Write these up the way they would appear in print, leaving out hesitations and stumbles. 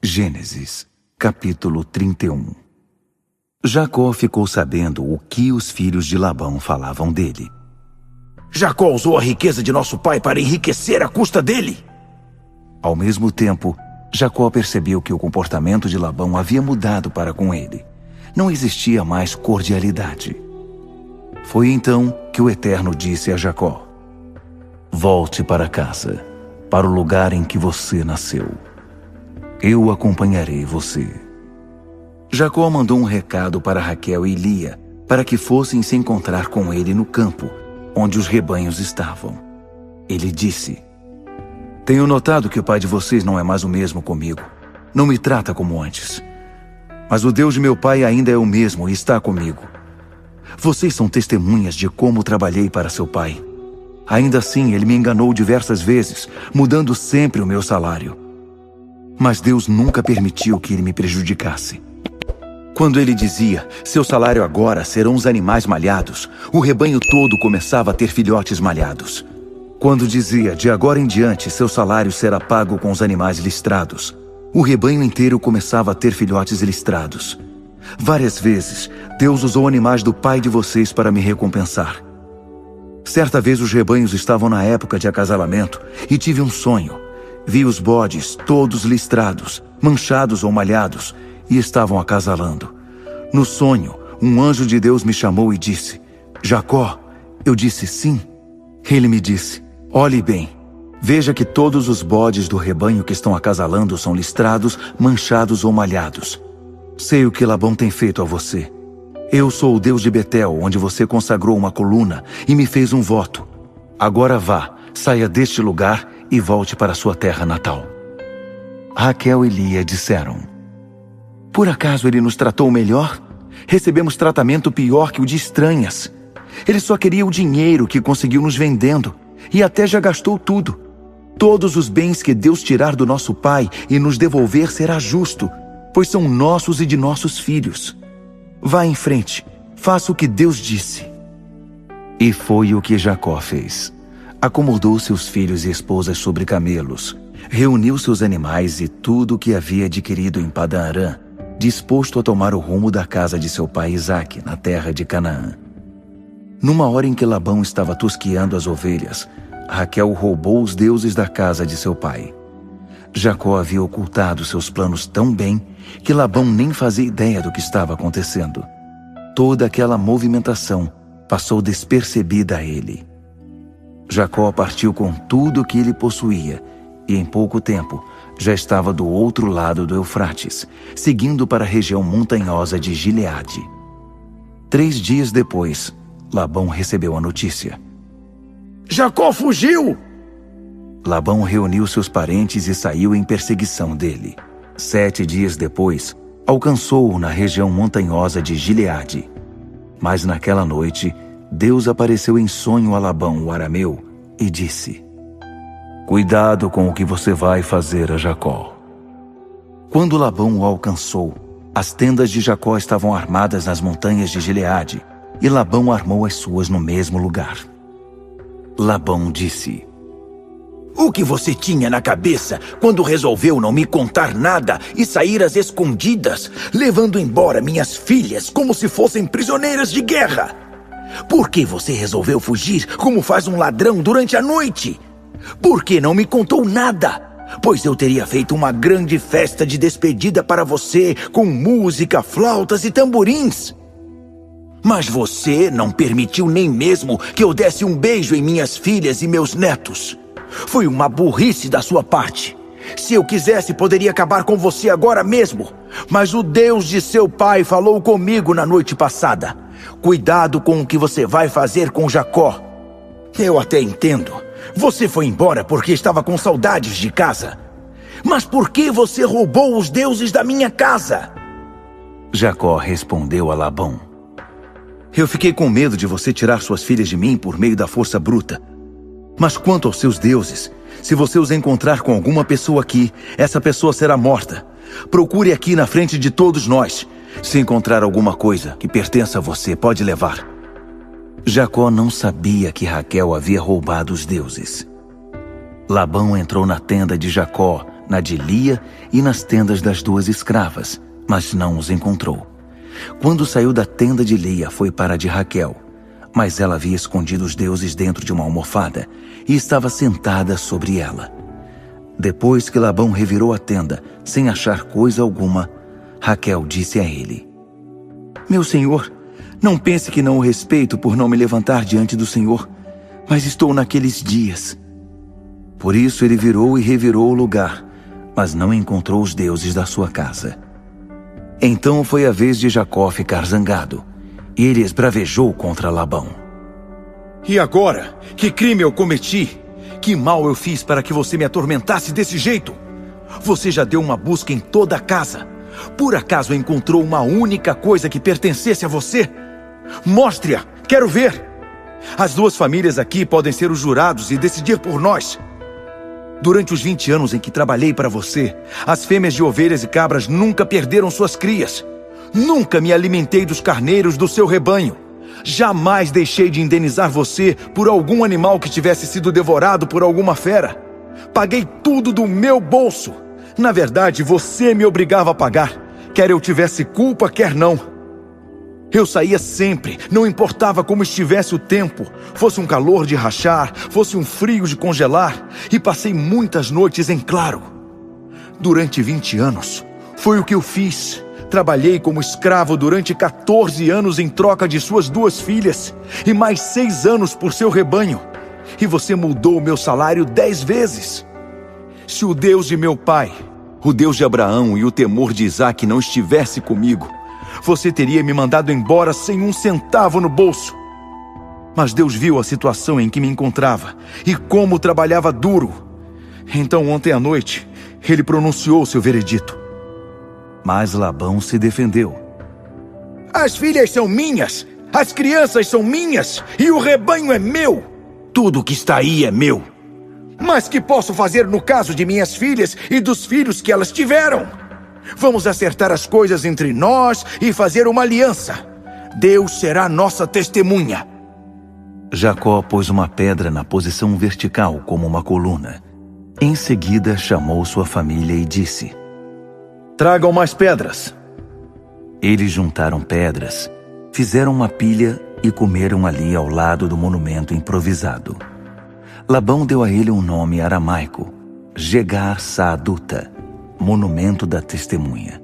Gênesis, capítulo 31. Jacó ficou sabendo o que os filhos de Labão falavam dele. Jacó usou a riqueza de nosso pai para enriquecer à custa dele. Ao mesmo tempo, Jacó percebeu que o comportamento de Labão havia mudado para com ele. Não existia mais cordialidade. Foi então que o Eterno disse a Jacó: volte para casa, para o lugar em que você nasceu. Eu acompanharei você. Jacó mandou um recado para Raquel e Lia, para que fossem se encontrar com ele no campo, onde os rebanhos estavam. Ele disse: tenho notado que o pai de vocês não é mais o mesmo comigo. Não me trata como antes. Mas o Deus de meu pai ainda é o mesmo e está comigo. Vocês são testemunhas de como trabalhei para seu pai. Ainda assim, ele me enganou diversas vezes, mudando sempre o meu salário. Mas Deus nunca permitiu que ele me prejudicasse. Quando ele dizia, seu salário agora serão os animais malhados, o rebanho todo começava a ter filhotes malhados. Quando dizia, de agora em diante, seu salário será pago com os animais listrados, o rebanho inteiro começava a ter filhotes listrados. Várias vezes, Deus usou animais do pai de vocês para me recompensar. Certa vez os rebanhos estavam na época de acasalamento e tive um sonho. Vi os bodes todos listrados, manchados ou malhados, e estavam acasalando. No sonho, um anjo de Deus me chamou e disse: Jacó. Eu disse sim. Ele me disse: olhe bem, veja que todos os bodes do rebanho que estão acasalando são listrados, manchados ou malhados. Sei o que Labão tem feito a você. Eu sou o Deus de Betel, onde você consagrou uma coluna e me fez um voto. Agora vá, saia deste lugar e volte para sua terra natal. Raquel e Lia disseram: por acaso ele nos tratou melhor? Recebemos tratamento pior que o de estranhas. Ele só queria o dinheiro que conseguiu nos vendendo, e até já gastou tudo. Todos os bens que Deus tirar do nosso pai e nos devolver será justo, pois são nossos e de nossos filhos. Vá em frente, faça o que Deus disse. E foi o que Jacó fez. Acomodou seus filhos e esposas sobre camelos, reuniu seus animais e tudo o que havia adquirido em Padã Arã, disposto a tomar o rumo da casa de seu pai Isaque, na terra de Canaã. Numa hora em que Labão estava tosquiando as ovelhas, Raquel roubou os deuses da casa de seu pai. Jacó havia ocultado seus planos tão bem que Labão nem fazia ideia do que estava acontecendo. Toda aquela movimentação passou despercebida a ele. Jacó partiu com tudo o que ele possuía e em pouco tempo já estava do outro lado do Eufrates, seguindo para a região montanhosa de Gileade. 3 dias depois, Labão recebeu a notícia: Jacó fugiu! Labão reuniu seus parentes e saiu em perseguição dele. 7 dias depois, alcançou-o na região montanhosa de Gileade. Mas naquela noite, Deus apareceu em sonho a Labão, o arameu, e disse: cuidado com o que você vai fazer a Jacó. Quando Labão o alcançou, as tendas de Jacó estavam armadas nas montanhas de Gileade, e Labão armou as suas no mesmo lugar. Labão disse: o que você tinha na cabeça quando resolveu não me contar nada e sair às escondidas, levando embora minhas filhas como se fossem prisioneiras de guerra? Por que você resolveu fugir como faz um ladrão durante a noite? Por que não me contou nada? Pois eu teria feito uma grande festa de despedida para você, com música, flautas e tamborins. Mas você não permitiu nem mesmo que eu desse um beijo em minhas filhas e meus netos. Foi uma burrice da sua parte. Se eu quisesse, poderia acabar com você agora mesmo. Mas o Deus de seu pai falou comigo na noite passada. Cuidado com o que você vai fazer com Jacó. Eu até entendo. Você foi embora porque estava com saudades de casa. Mas por que você roubou os deuses da minha casa? Jacó respondeu a Labão: eu fiquei com medo de você tirar suas filhas de mim por meio da força bruta. Mas quanto aos seus deuses, se você os encontrar com alguma pessoa aqui, essa pessoa será morta. Procure aqui na frente de todos nós. Se encontrar alguma coisa que pertença a você, pode levar. Jacó não sabia que Raquel havia roubado os deuses. Labão entrou na tenda de Jacó, na de Lia e nas tendas das 2 escravas, mas não os encontrou. Quando saiu da tenda de Lia, foi para a de Raquel, mas ela havia escondido os deuses dentro de uma almofada e estava sentada sobre ela. Depois que Labão revirou a tenda, sem achar coisa alguma, Raquel disse a ele: Meu senhor, não pense que não o respeito por não me levantar diante do Senhor, mas estou naqueles dias. Por isso ele virou e revirou o lugar, mas não encontrou os deuses da sua casa. Então foi a vez de Jacó ficar zangado, e ele esbravejou contra Labão. E agora? Que crime eu cometi? Que mal eu fiz para que você me atormentasse desse jeito? Você já deu uma busca em toda a casa. Por acaso encontrou uma única coisa que pertencesse a você? Mostre-a! Quero ver! As 2 famílias aqui podem ser os jurados e decidir por nós. Durante os 20 anos em que trabalhei para você, as fêmeas de ovelhas e cabras nunca perderam suas crias. Nunca me alimentei dos carneiros do seu rebanho. Jamais deixei de indenizar você por algum animal que tivesse sido devorado por alguma fera. Paguei tudo do meu bolso. Na verdade, você me obrigava a pagar, quer eu tivesse culpa, quer não. Eu saía sempre, não importava como estivesse o tempo, fosse um calor de rachar, fosse um frio de congelar, e passei muitas noites em claro. Durante 20 anos, foi o que eu fiz. Trabalhei como escravo durante 14 anos em troca de suas 2 filhas, e mais 6 anos por seu rebanho. E você mudou o meu salário 10 vezes. Se o Deus de meu pai, o Deus de Abraão e o temor de Isaque não estivesse comigo, você teria me mandado embora sem um centavo no bolso. Mas Deus viu a situação em que me encontrava e como trabalhava duro. Então ontem à noite, ele pronunciou seu veredito. Mas Labão se defendeu. As filhas são minhas, as crianças são minhas e o rebanho é meu. Tudo que está aí é meu. Mas que posso fazer no caso de minhas filhas e dos filhos que elas tiveram? Vamos acertar as coisas entre nós e fazer uma aliança. Deus será nossa testemunha. Jacó pôs uma pedra na posição vertical como uma coluna. Em seguida chamou sua família e disse: Tragam mais pedras. Eles juntaram pedras, fizeram uma pilha e comeram ali ao lado do monumento improvisado. Labão deu a ele um nome aramaico, Jegar-Saaduta, monumento da testemunha.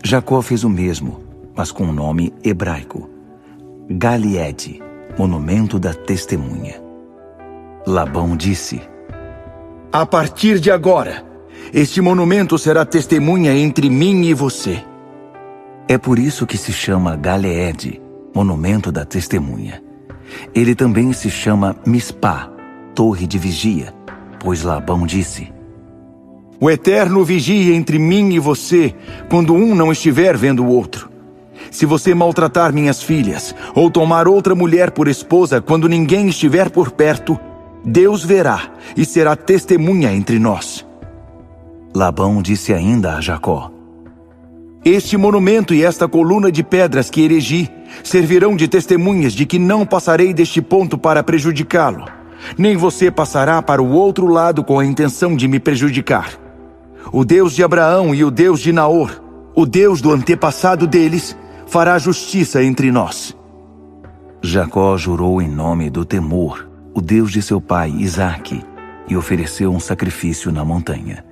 Jacó fez o mesmo, mas com um nome hebraico, Galeede, monumento da testemunha. Labão disse: A partir de agora, este monumento será testemunha entre mim e você. É por isso que se chama Galeede, monumento da testemunha. Ele também se chama Mispá, torre de vigia, pois Labão disse: O Eterno vigia entre mim e você, quando um não estiver vendo o outro. Se você maltratar minhas filhas, ou tomar outra mulher por esposa quando ninguém estiver por perto, Deus verá e será testemunha entre nós. Labão disse ainda a Jacó: Este monumento e esta coluna de pedras que erigi servirão de testemunhas de que não passarei deste ponto para prejudicá-lo, nem você passará para o outro lado com a intenção de me prejudicar. O Deus de Abraão e o Deus de Naor, o Deus do antepassado deles, fará justiça entre nós. Jacó jurou em nome do temor, o Deus de seu pai Isaque, e ofereceu um sacrifício na montanha.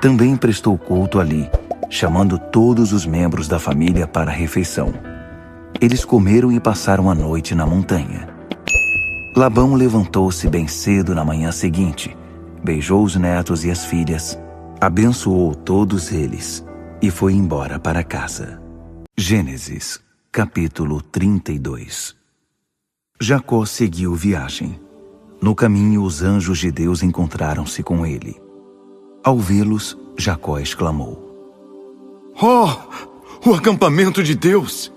Também prestou culto ali, chamando todos os membros da família para a refeição. Eles comeram e passaram a noite na montanha. Labão levantou-se bem cedo na manhã seguinte, beijou os netos e as filhas, abençoou todos eles e foi embora para casa. Gênesis, capítulo 32. Jacó seguiu viagem. No caminho, os anjos de Deus encontraram-se com ele. Ao vê-los, Jacó exclamou: Oh, o acampamento de Deus!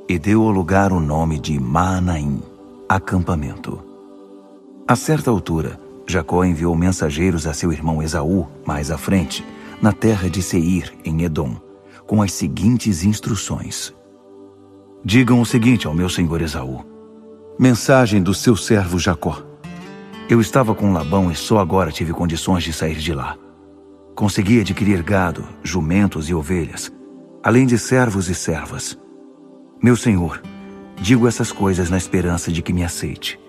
E deu ao lugar o nome de Maanaim, acampamento. A certa altura, Jacó enviou mensageiros a seu irmão Esaú, mais à frente, na terra de Seir, em Edom, com as seguintes instruções: Digam o seguinte ao meu senhor Esaú: mensagem do seu servo Jacó. Eu estava com Labão e só agora tive condições de sair de lá. Consegui adquirir gado, jumentos e ovelhas, além de servos e servas. Meu senhor, digo essas coisas na esperança de que me aceite.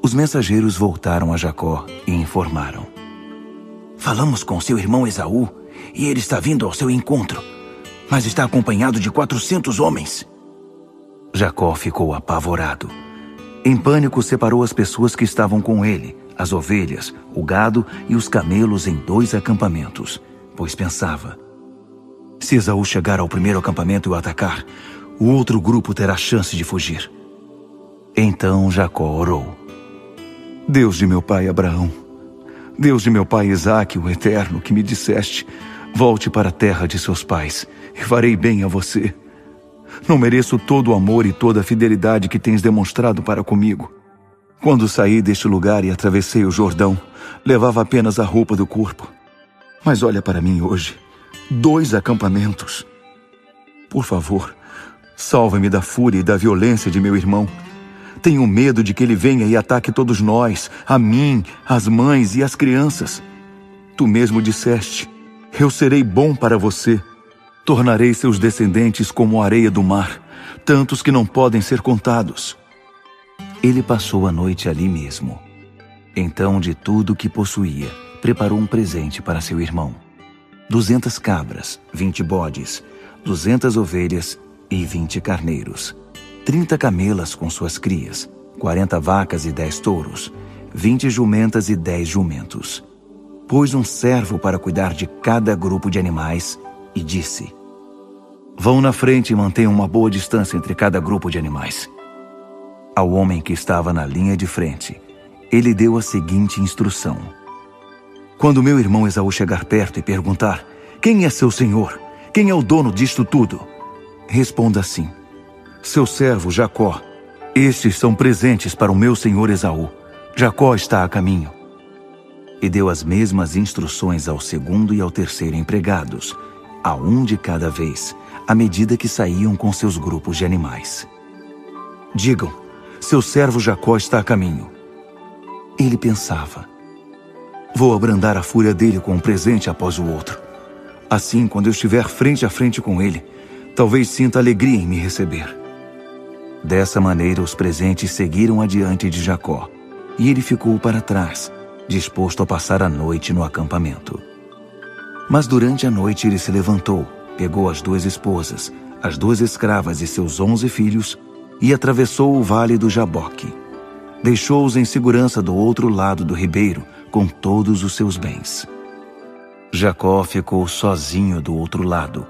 Os mensageiros voltaram a Jacó e informaram: falamos com seu irmão Esaú e ele está vindo ao seu encontro, mas está acompanhado de 400 homens. Jacó ficou apavorado. Em pânico, separou as pessoas que estavam com ele, as ovelhas, o gado e os camelos em 2 acampamentos, pois pensava: se Esaú chegar ao primeiro acampamento e o atacar, o outro grupo terá chance de fugir. Então Jacó orou: Deus de meu pai Abraão, Deus de meu pai Isaque, o Eterno, que me disseste: volte para a terra de seus pais e farei bem a você. Não mereço todo o amor e toda a fidelidade que tens demonstrado para comigo. Quando saí deste lugar e atravessei o Jordão, levava apenas a roupa do corpo. Mas olha para mim hoje, 2 acampamentos. Por favor, salva-me da fúria e da violência de meu irmão. Tenho medo de que ele venha e ataque todos nós, a mim, as mães e as crianças. Tu mesmo disseste: eu serei bom para você. Tornarei seus descendentes como a areia do mar, tantos que não podem ser contados. Ele passou a noite ali mesmo. Então, de tudo o que possuía, preparou um presente para seu irmão: 200 cabras, 20 bodes, 200 ovelhas e 20 carneiros, 30 camelas com suas crias, 40 vacas e 10 touros, 20 jumentas e 10 jumentos. Pôs um servo para cuidar de cada grupo de animais e disse: vão na frente e mantenham uma boa distância entre cada grupo de animais. Ao homem que estava na linha de frente, ele deu a seguinte instrução: quando meu irmão Esaú chegar perto e perguntar: quem é seu senhor? Quem é o dono disto tudo? Responda assim: seu servo Jacó. Estes são presentes para o meu senhor Esaú. Jacó está a caminho. E deu as mesmas instruções ao segundo e ao terceiro empregados, a um de cada vez, à medida que saíam com seus grupos de animais. Digam: seu servo Jacó está a caminho. Ele pensava: vou abrandar a fúria dele com um presente após o outro. Assim, quando eu estiver frente a frente com ele, talvez sinta alegria em me receber. Dessa maneira, os presentes seguiram adiante de Jacó, e ele ficou para trás, disposto a passar a noite no acampamento. Mas durante a noite ele se levantou, pegou as 2 esposas, as 2 escravas e seus 11 filhos, e atravessou o vale do Jaboque. Deixou-os em segurança do outro lado do ribeiro, com todos os seus bens. Jacó ficou sozinho do outro lado,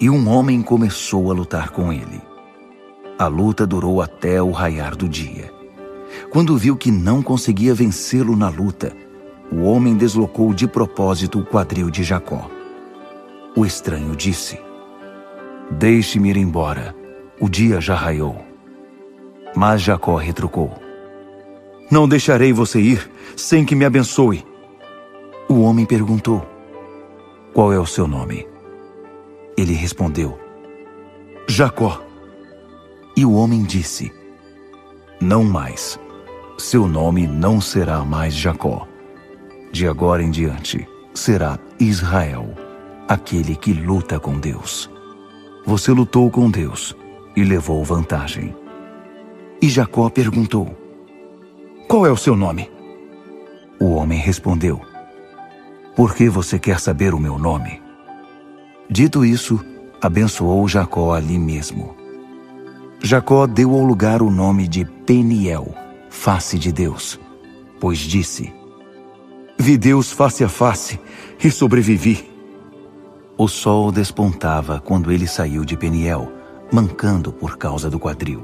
e um homem começou a lutar com ele. A luta durou até o raiar do dia. Quando viu que não conseguia vencê-lo na luta, o homem deslocou de propósito o quadril de Jacó. O estranho disse: deixe-me ir embora, o dia já raiou. Mas Jacó retrucou: não deixarei você ir sem que me abençoe. O homem perguntou: qual é o seu nome? Ele respondeu: Jacó. E o homem disse: não mais. Seu nome não será mais Jacó. De agora em diante, será Israel, aquele que luta com Deus. Você lutou com Deus e levou vantagem. E Jacó perguntou: qual é o seu nome? O homem respondeu: por que você quer saber o meu nome? Dito isso, abençoou Jacó ali mesmo. Jacó deu ao lugar o nome de Peniel, face de Deus, pois disse: vi Deus face a face e sobrevivi. O sol despontava quando ele saiu de Peniel, mancando por causa do quadril.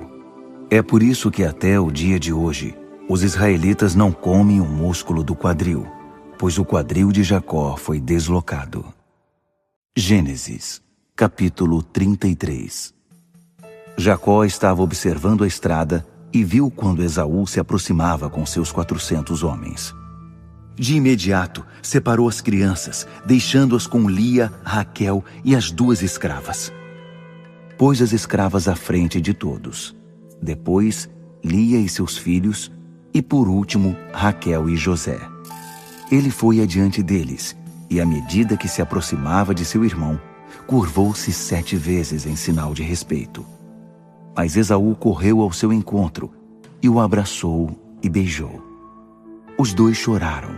É por isso que até o dia de hoje, os israelitas não comem o músculo do quadril, pois o quadril de Jacó foi deslocado. Gênesis, capítulo 33. Jacó estava observando a estrada e viu quando Esaú se aproximava com seus 400 homens. De imediato, separou as crianças, deixando-as com Lia, Raquel e as 2 escravas. Pôs as escravas à frente de todos. Depois, Lia e seus filhos, e por último, Raquel e José. Ele foi adiante deles, e à medida que se aproximava de seu irmão, curvou-se 7 vezes em sinal de respeito. Mas Esaú correu ao seu encontro e o abraçou e beijou. Os dois choraram.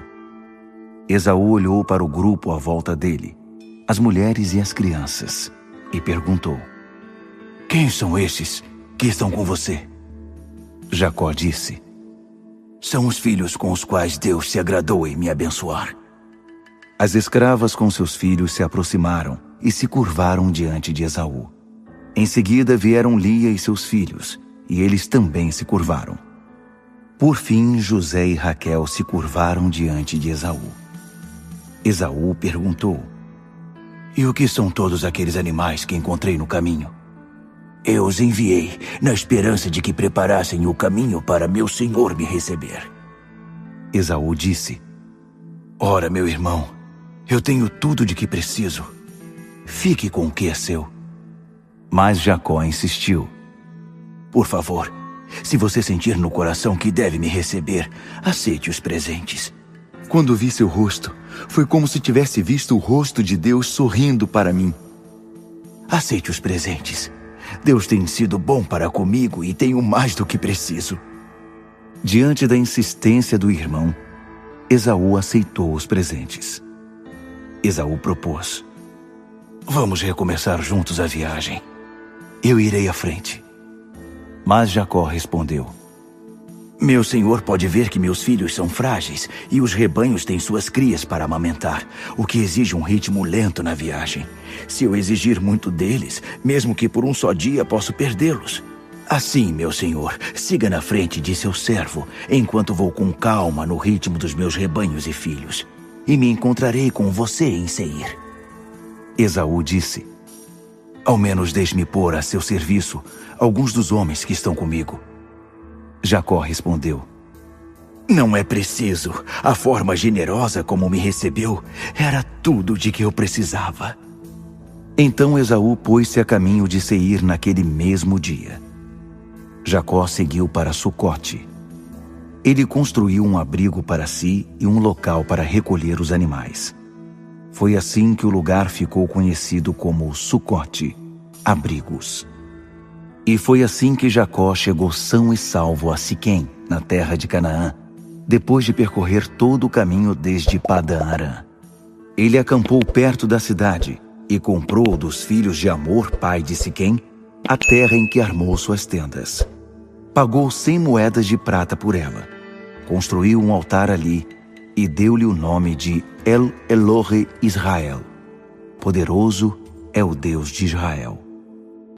Esaú olhou para o grupo à volta dele, as mulheres e as crianças, e perguntou: Quem são esses que estão com você? Jacó disse: São os filhos com os quais Deus se agradou em me abençoar. As escravas com seus filhos se aproximaram e se curvaram diante de Esaú. Em seguida vieram Lia e seus filhos, e eles também se curvaram. Por fim, José e Raquel se curvaram diante de Esaú. Esaú perguntou: E o que são todos aqueles animais que encontrei no caminho? Eu os enviei na esperança de que preparassem o caminho para meu senhor me receber. Esaú disse: Ora, meu irmão, eu tenho tudo de que preciso. Fique com o que é seu. Mas Jacó insistiu: Por favor, se você sentir no coração que deve me receber, aceite os presentes. Quando vi seu rosto, foi como se tivesse visto o rosto de Deus sorrindo para mim. Aceite os presentes. Deus tem sido bom para comigo e tenho mais do que preciso. Diante da insistência do irmão, Esaú aceitou os presentes. Esaú propôs: Vamos recomeçar juntos a viagem. Eu irei à frente. Mas Jacó respondeu: Meu senhor pode ver que meus filhos são frágeis e os rebanhos têm suas crias para amamentar, o que exige um ritmo lento na viagem. Se eu exigir muito deles, mesmo que por um só dia, posso perdê-los. Assim, meu senhor, siga na frente de seu servo, enquanto vou com calma no ritmo dos meus rebanhos e filhos, e me encontrarei com você em Seir. Esaú disse: Ao menos deixe-me pôr a seu serviço alguns dos homens que estão comigo. Jacó respondeu: Não é preciso. A forma generosa como me recebeu era tudo de que eu precisava. Então Esaú pôs-se a caminho de Seir naquele mesmo dia. Jacó seguiu para Sucote. Ele construiu um abrigo para si e um local para recolher os animais. Foi assim que o lugar ficou conhecido como Sucote, abrigos. E foi assim que Jacó chegou são e salvo a Siquém, na terra de Canaã, depois de percorrer todo o caminho desde Padã-Arã. Ele acampou perto da cidade e comprou dos filhos de Amor, pai de Siquém, a terra em que armou suas tendas. Pagou 100 moedas de prata por ela, construiu um altar ali e deu-lhe o nome de El Elohe Israel. Poderoso é o Deus de Israel.